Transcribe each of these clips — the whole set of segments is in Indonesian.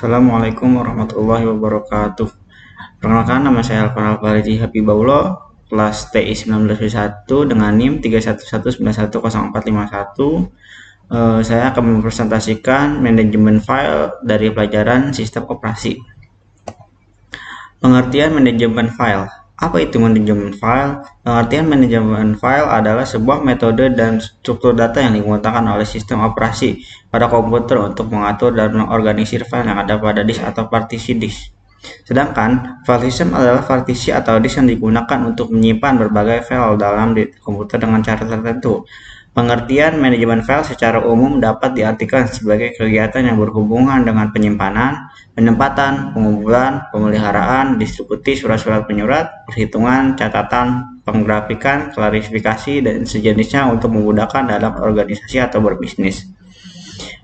Assalamualaikum warahmatullahi wabarakatuh. Perkenalkan, nama saya Alvan Alfariji Habibullah, kelas TI 19B1 dengan NIM 311910451. Saya akan mempresentasikan manajemen file dari pelajaran sistem operasi. Pengertian manajemen file. Apa itu manajemen file? Pengertian manajemen file adalah sebuah metode dan struktur data yang digunakan oleh sistem operasi pada komputer untuk mengatur dan mengorganisir file yang ada pada disk atau partisi disk. Sedangkan file system adalah partisi atau disk yang digunakan untuk menyimpan berbagai file dalam komputer dengan cara tertentu. Pengertian manajemen file secara umum dapat diartikan sebagai kegiatan yang berhubungan dengan penyimpanan, penempatan, pengumpulan, pemeliharaan, distribusi surat-surat penyurat, perhitungan, catatan, penggrafikan, klarifikasi, dan sejenisnya untuk memudahkan dalam organisasi atau berbisnis.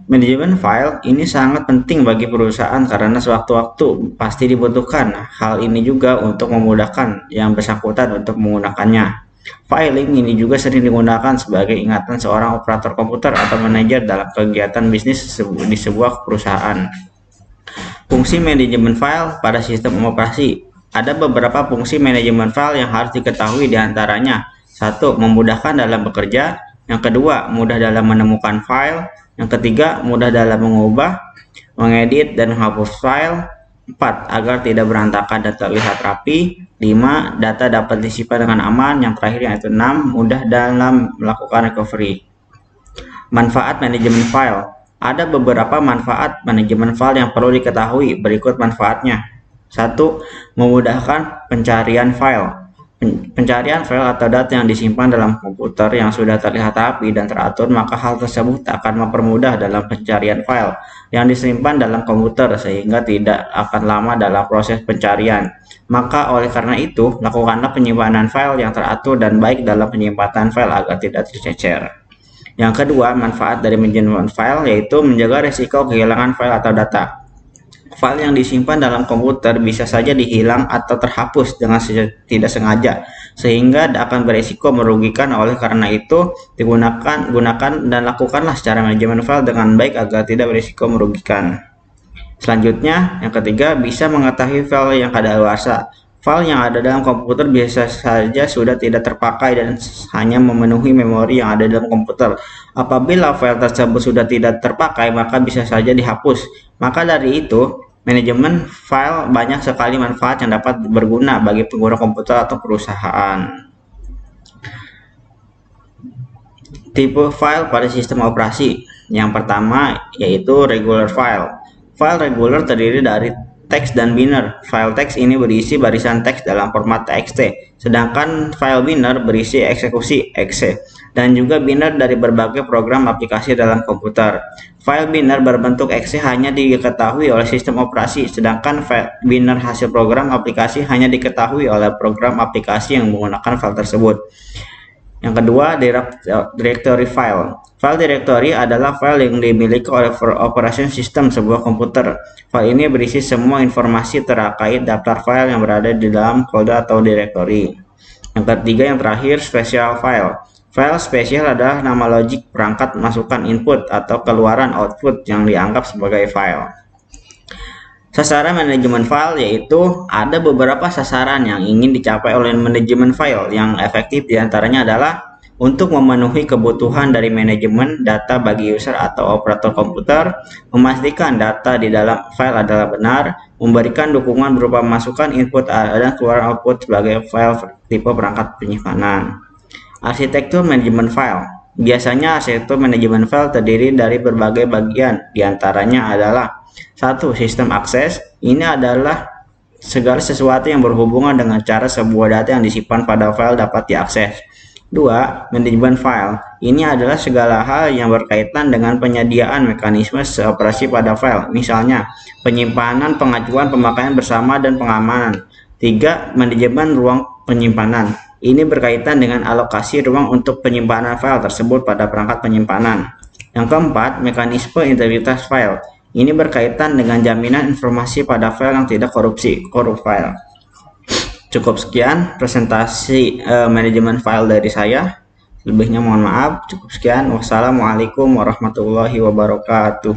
Manajemen file ini sangat penting bagi perusahaan karena sewaktu-waktu pasti dibutuhkan. Hal ini juga untuk memudahkan yang bersangkutan untuk menggunakannya. Filing ini juga sering digunakan sebagai ingatan seorang operator komputer atau manajer dalam kegiatan bisnis di sebuah perusahaan. Fungsi manajemen file pada sistem operasi. Ada beberapa fungsi manajemen file yang harus diketahui diantaranya. 1. Memudahkan dalam bekerja. Yang kedua, mudah dalam menemukan file. Yang ketiga, mudah dalam mengubah, mengedit, dan menghapus file. 4. Agar tidak berantakan dan terlihat rapi. 5. Data dapat disimpan dengan aman. Yang terakhir yaitu 6. Mudah dalam melakukan recovery. Manfaat manajemen file. Ada beberapa manfaat manajemen file yang perlu diketahui. Berikut manfaatnya. 1. Memudahkan pencarian file. Pencarian file atau data yang disimpan dalam komputer yang sudah terlihat rapi dan teratur, maka hal tersebut akan mempermudah dalam pencarian file yang disimpan dalam komputer sehingga tidak akan lama dalam proses pencarian. Maka oleh karena itu, lakukanlah penyimpanan file yang teratur dan baik dalam penyimpanan file agar tidak tercecer. Yang kedua, manfaat dari manajemen file yaitu menjaga risiko kehilangan file atau data. File yang disimpan dalam komputer bisa saja dihilang atau terhapus dengan tidak sengaja, sehingga akan berisiko merugikan. Oleh karena itu, gunakan dan lakukanlah secara manajemen file dengan baik agar tidak berisiko merugikan. Selanjutnya, yang ketiga, bisa mengetahui file yang kadaluarsa. File yang ada dalam komputer biasa saja sudah tidak terpakai dan hanya memenuhi memori yang ada dalam komputer. Apabila file tersebut sudah tidak terpakai, maka bisa saja dihapus. Maka dari itu, manajemen file banyak sekali manfaat yang dapat berguna bagi pengguna komputer atau perusahaan. Tipe file pada sistem operasi. Yang pertama yaitu regular file. File regular terdiri dari teks dan binary. File teks ini berisi barisan teks dalam format txt, sedangkan file binary berisi eksekusi exe, dan juga binary dari berbagai program aplikasi dalam komputer. File binary berbentuk exe hanya diketahui oleh sistem operasi, sedangkan file binary hasil program aplikasi hanya diketahui oleh program aplikasi yang menggunakan file tersebut. Yang kedua, directory file. File directory adalah file yang dimiliki oleh operation system sebuah komputer. File ini berisi semua informasi terkait daftar file yang berada di dalam folder atau directory. Yang ketiga, yang terakhir, special file. File spesial adalah nama logik perangkat masukan input atau keluaran output yang dianggap sebagai file. Sasaran manajemen file yaitu ada beberapa sasaran yang ingin dicapai oleh manajemen file yang efektif, diantaranya adalah untuk memenuhi kebutuhan dari manajemen data bagi user atau operator komputer, memastikan data di dalam file adalah benar, memberikan dukungan berupa masukan input dan keluaran output sebagai file tipe perangkat penyimpanan. Arsitektur manajemen file. Biasanya arsitektur manajemen file terdiri dari berbagai bagian, diantaranya adalah 1. Sistem akses. Ini adalah segala sesuatu yang berhubungan dengan cara sebuah data yang disimpan pada file dapat diakses. 2. Manajemen file. Ini adalah segala hal yang berkaitan dengan penyediaan mekanisme operasi pada file, misalnya penyimpanan, pengajuan, pemakaian bersama, dan pengamanan. 3. Manajemen ruang penyimpanan. Ini berkaitan dengan alokasi ruang untuk penyimpanan file tersebut pada perangkat penyimpanan. Yang keempat, mekanisme integritas file. Ini berkaitan dengan jaminan informasi pada file yang tidak korup file. Cukup sekian presentasi manajemen file dari saya. Lebihnya mohon maaf. Cukup sekian. Wassalamualaikum warahmatullahi wabarakatuh.